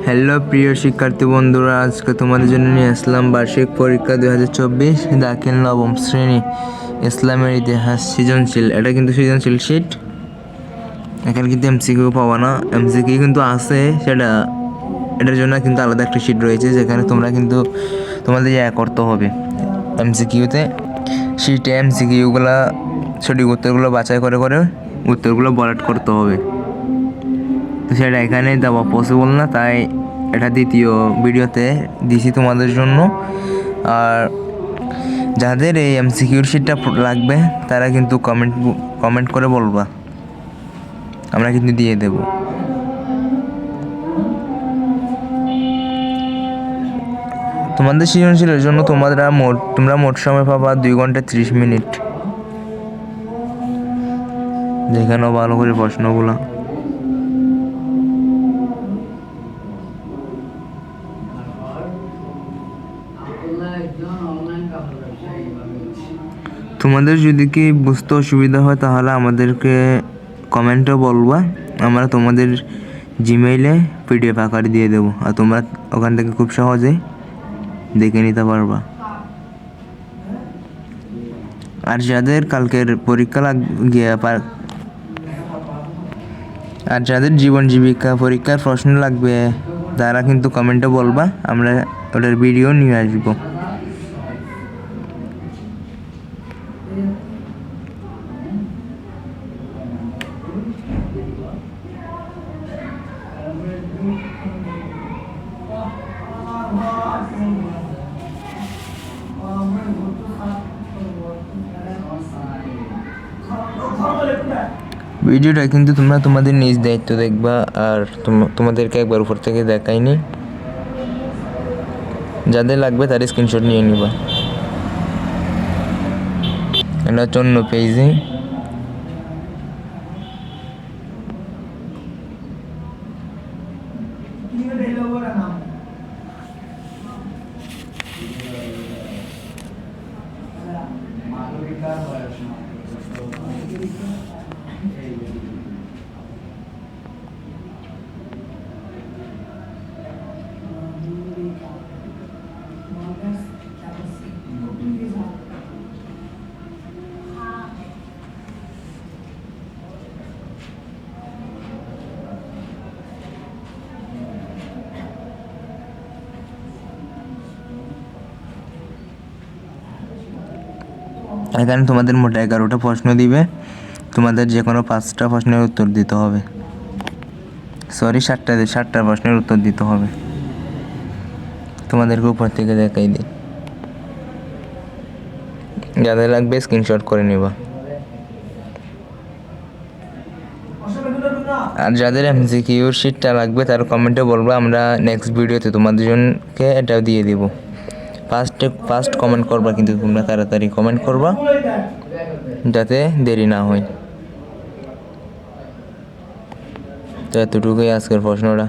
Hello প্রিয় শিক্ষার্থী বন্ধুরা, আজকে তোমাদের জন্য নিয়ে আসলাম বার্ষিক পরীক্ষা 2024 দাখিল নবম শ্রেণী ইসলামের ইতিহাস সৃজনশীল। এটা কিন্তু সৃজনশীল শিট, এখানে কিন্তু এমসিকিউ পাওয়া না। এমসিকিউ কিন্তু আছে, এটার জন্য কিন্তু আলাদা একটা শিট রয়েছে, যেখানে তোমরা কিন্তু তোমাদের করতে হবে। এমসিকিউতে শিটে এমসিকিউগুলো সঠিক উত্তরগুলো বাছাই করে উত্তরগুলো বরাট করতে হবে। তো সেটা এখানে দেওয়া পসিবল না, তাই এটা দ্বিতীয় ভিডিওতে দিছি তোমাদের জন্য। আর যাদের এই এমসিকিউর শিটটা লাগবে তারা কিন্তু কমেন্ট করে বলবা, আমরা কিন্তু দিয়ে দেব। তোমাদের সৃজনশীলের জন্য তোমরা মোট সময় পাবা 2 ঘন্টা 30 মিনিট। যেখানেও ভালো করে প্রশ্নগুলো। তোমাদের যদি কি বুঝতে অসুবিধা হয় তাহলে আমাদেরকে কমেন্টে বলবা, আমরা তোমাদের জিমেইলে পিডিএফ আকারে দিয়ে দেবো, আর তোমরা ওখান থেকে খুব সহজে দেখে নিতে পারবা। আর যাদের কালকের পরীক্ষা আর যাদের জীবন জীবিকা পরীক্ষার প্রশ্ন লাগবে তারা কিন্তু কমেন্টে বলবা, আমরা ওটার ভিডিও নিয়ে আসবো। ভিডিওটা কিন্তু তোমরা তোমাদের নিজ দায়িত্ব দেখবা, আর তোমাদেরকে একবার উপর থেকে দেখাইনি। যাদের লাগবে তার স্ক্রিনশট নিয়ে নিবা। এটা 54 পেজে। এখানে তোমাদের মোট 11টা প্রশ্ন দিবে, তোমাদের যে কোনো 5টা প্রশ্নের উত্তর দিতে হবে। সরি, 7টা প্রশ্নের উত্তর দিতে হবে। তোমাদেরকে উপর থেকে দেখাই দিই। যাদের লাগবে স্ক্রিনশট করে নিবা। আর যাদের এমসিকিউর শিটটা লাগবে তার কমেন্টে বলবো, আমরা নেক্সট ভিডিওতে তোমাদের জনকে এটাও দিয়ে দিব। ফার্স্ট কমেন্ট করবা, কিন্তু তোমরা তাড়াতাড়ি কমেন্ট করবা যাতে দেরি না হয়। তো এতটুকুই আজকের প্রশ্নটা।